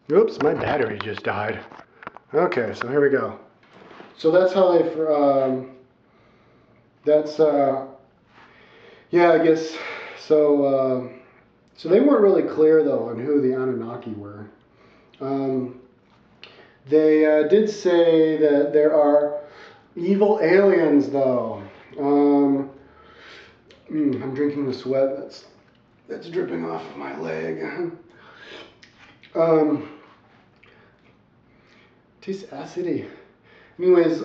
Oops, my battery just died. Okay, so here we go. So that's how they, yeah, I guess, so they weren't really clear though on who the Anunnaki were. They did say that there are evil aliens though. I'm drinking the sweat that's dripping off of my leg. Tastes acidy. Anyways,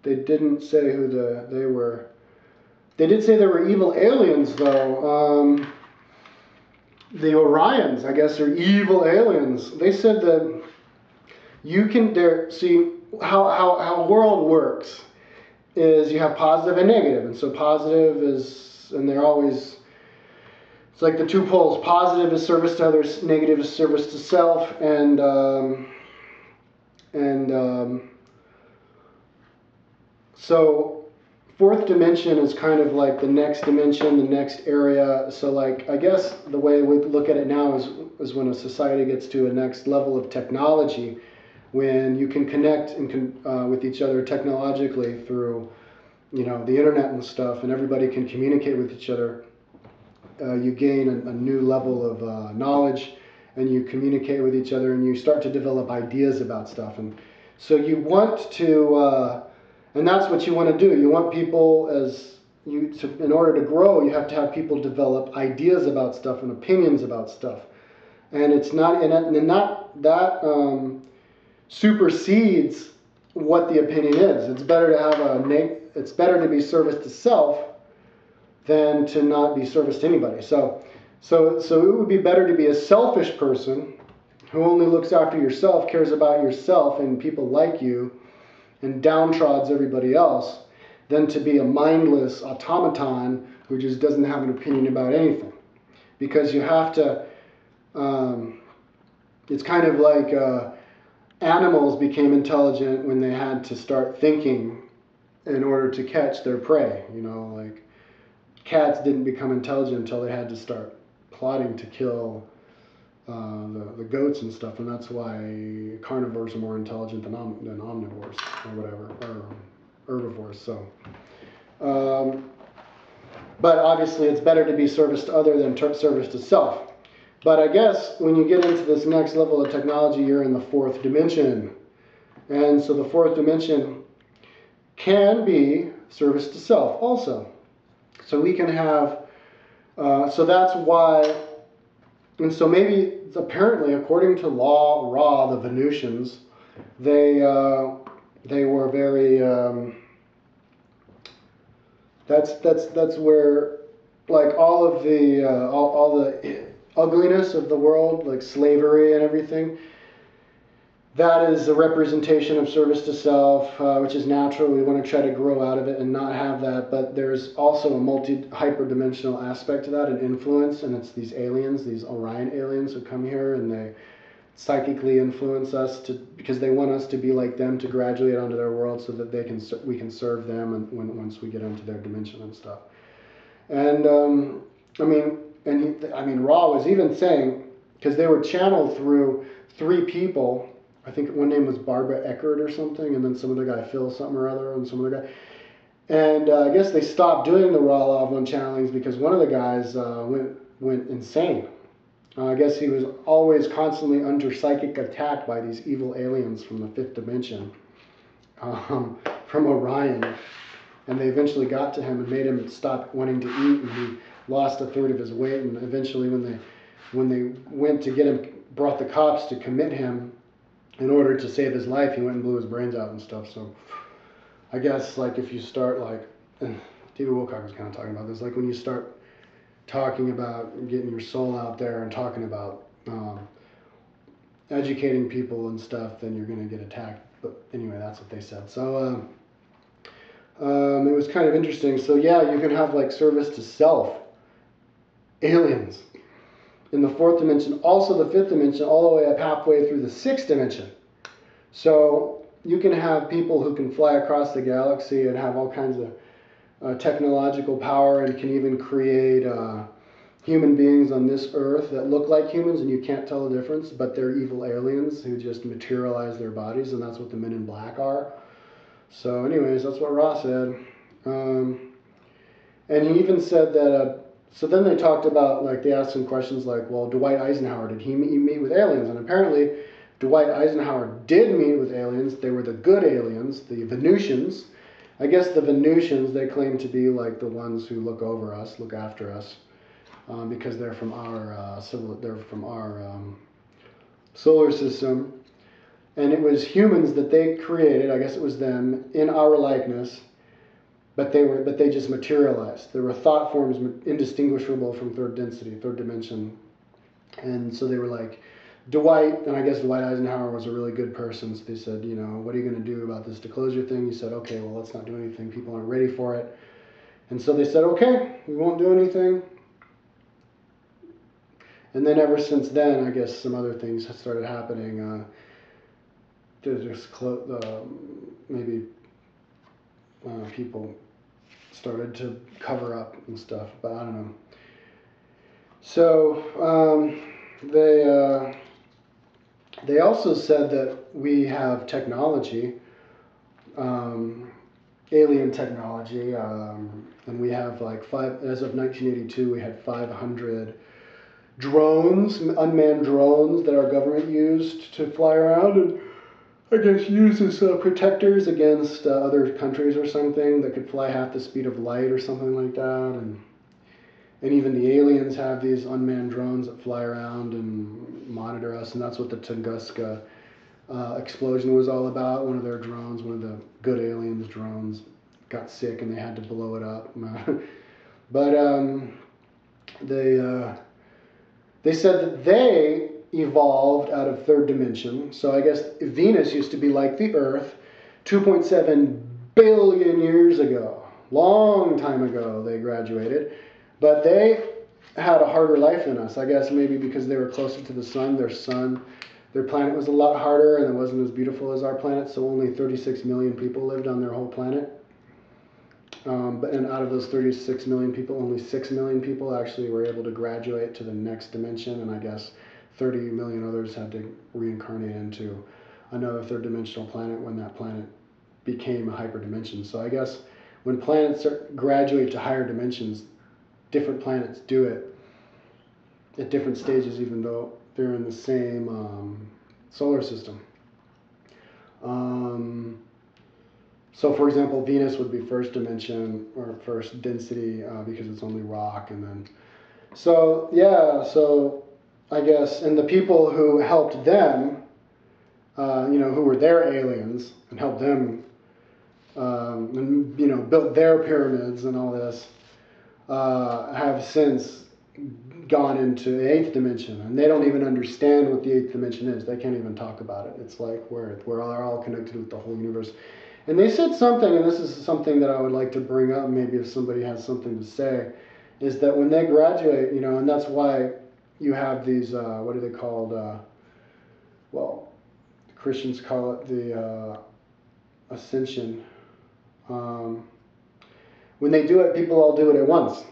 they didn't say who they were. They did say there were evil aliens though. The Orions, I guess, are evil aliens. They said that you can see how the world works is you have positive and negative, and so positive is, and they're always, it's like the two poles. Positive is service to others, negative is service to self, and so fourth dimension is kind of like the next dimension, the next area. So like, I guess the way we look at it now is when a society gets to a next level of technology, when you can connect and with each other technologically through, the internet and stuff, and everybody can communicate with each other. You gain a new level of knowledge, and you communicate with each other, and you start to develop ideas about stuff. And so you want to, and that's what you want to do. You want people in order to grow, you have to have people develop ideas about stuff and opinions about stuff. And it's not, and that supersedes what the opinion is. It's better to have it's better to be service to self than to not be service to anybody. So it would be better to be a selfish person who only looks after yourself, cares about yourself and people like you, and downtrods everybody else, than to be a mindless automaton who just doesn't have an opinion about anything. Because you have to, it's kind of like animals became intelligent when they had to start thinking in order to catch their prey. Like cats didn't become intelligent until they had to start plotting to kill the goats and stuff, and that's why carnivores are more intelligent than omnivores or whatever, or herbivores. So, but obviously it's better to be service to other than service to self. But I guess when you get into this next level of technology, you're in the fourth dimension. And so the fourth dimension can be service to self also. So we can have, so that's why, and so maybe, apparently, according to Ra, the Venusians, they were very, that's where, like all of the, all the ugliness of the world, like slavery and everything, that is a representation of service to self, which is natural. We want to try to grow out of it and not have that. But there's also a hyper-dimensional aspect to that, an influence, and it's these aliens, these Orion aliens who come here, and they psychically influence us because they want us to be like them, to graduate onto their world so that we can serve them, and once we get into their dimension and stuff. And Ra was even saying, because they were channeled through three people. I think one name was Barbara Eckert or something, and then some other guy, Phil something or other, and some other guy. And I guess they stopped doing the Ra Lavan channelings because one of the guys went insane. I guess he was always constantly under psychic attack by these evil aliens from the fifth dimension, from Orion. And they eventually got to him and made him stop wanting to eat, and he lost a third of his weight. And eventually when they went to get him, brought the cops to commit him, in order to save his life, he went and blew his brains out and stuff. So I guess like if you start and David Wilcock was kind of talking about this, like when you start talking about getting your soul out there and talking about educating people and stuff, then you're going to get attacked. But anyway, that's what they said. So it was kind of interesting. So yeah, you can have like service to self, aliens, in the fourth dimension, also the fifth dimension, all the way up halfway through the sixth dimension. So you can have people who can fly across the galaxy and have all kinds of technological power, and can even create human beings on this earth that look like humans and you can't tell the difference, but they're evil aliens who just materialize their bodies, and that's what the Men in Black are. So anyways, that's what Ross said. And he even said that, so then they talked about, like, they asked some questions like, well, Dwight Eisenhower, did he meet with aliens? And apparently Dwight Eisenhower did meet with aliens. They were the good aliens, the Venusians. I guess the Venusians, they claim to be like the ones who look over us, look after us, because they're from our solar system. And it was humans that they created, I guess it was them, in our likeness, but they just materialized. They were thought forms indistinguishable from third density, third dimension. And so they were like, Dwight, and I guess Dwight Eisenhower was a really good person, so they said, you know, what are you going to do about this disclosure thing? He said, okay, well, let's not do anything. People aren't ready for it. And so they said, okay, we won't do anything. And then ever since then, I guess some other things have started happening. Maybe people started to cover up and stuff, but I don't know. So they also said that we have technology, alien technology, and we have like as of 1982, we had 500 drones, unmanned drones that our government used to fly around and I guess used as protectors against other countries or something that could fly half the speed of light or something like that. And even the aliens have these unmanned drones that fly around and monitor us, and that's what the Tunguska explosion was all about. One of their drones, one of the good aliens' drones, got sick and they had to blow it up. But they said that they evolved out of third dimension. So I guess Venus used to be like the Earth 2.7 billion years ago. Long time ago they graduated. But they had a harder life than us. I guess maybe because they were closer to the sun. Their planet was a lot harder and it wasn't as beautiful as our planet. So only 36 million people lived on their whole planet. And out of those 36 million people, only 6 million people actually were able to graduate to the next dimension. And I guess 30 million others had to reincarnate into another third dimensional planet when that planet became a hyperdimension. So I guess when planets graduate to higher dimensions, different planets do it at different stages, even though they're in the same solar system. So for example, Venus would be first dimension or first density because it's only rock, and then so I guess, and the people who helped them, who were their aliens and helped them, and built their pyramids and all this, have since gone into the eighth dimension, and they don't even understand what the eighth dimension is. They can't even talk about it. It's like we're all connected with the whole universe. And they said something, and this is something that I would like to bring up, maybe if somebody has something to say, is that when they graduate, and that's why you have these, what are they called? Christians call it the ascension. When they do it, people all do it at once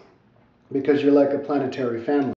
because you're like a planetary family.